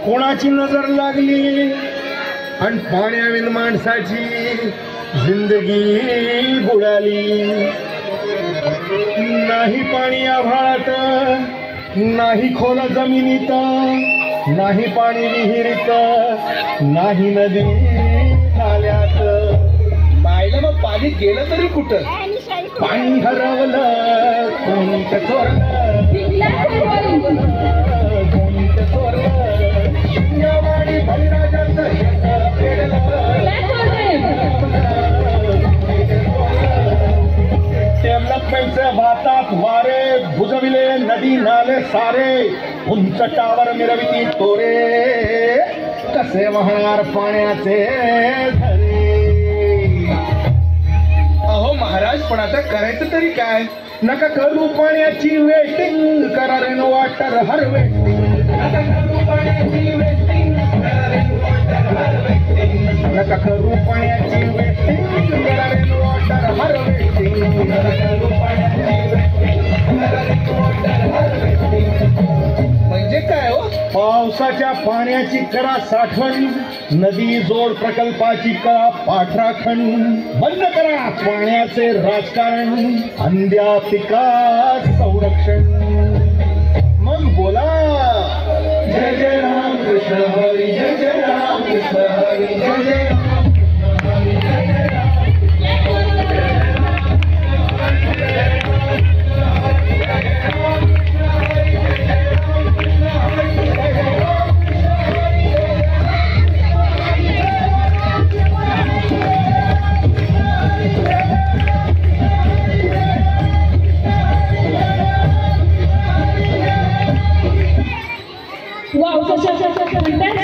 कोणाची नजर लागली आणि पाण्याविन माणसाची जिंदगी बुडाली। नाही पाणी आभाळात, नाही खोल जमिनीत, नाही पाणी विहिरीत, नाही नदी नाल्यात। बायला मग पाणी गेलं तरी कुठं? पाणी हरवलं कोणी चोरलं, कोणी चोरलं, या वाडी बळीराजाचं शेत पेरलं। डेव्हलपमेंटचे भातात वारे बुजविले नदी नाले सारे, उंच टावर मिरविती तोरे, कसे वाहणार पाण्याचे झरे। अहो महाराज, पण आता करायचं तरी काय? नका करू पाण्याची वेटिंग, करा रेन वॉटर हार्वेस्टिंग। नका करू पाण्याची वेटिंग, करा रेन वॉटर हार्वेस्टिंग। नका करू पाण्याची वेटिंग, करा रेन वॉटर हार्वेस्टिंग। नका करू पाण्याची वेटिंग, करा रेन वॉटर हार्वेस्टिंग। म्हणजे काय हो? पावसाच्या पाण्याची करा साठवण, नदी जोड प्रकल्पाची करा पाठराखण। बंद करा पाण्याचे राजकारण, अंध्या पिकात संरक्षण। मग बोला जय जय राम कृष्ण हरी, जय जय राम कृष्ण हरी, जय जय राम कृष्ण हरी, जय जय राम Wow, fantastic.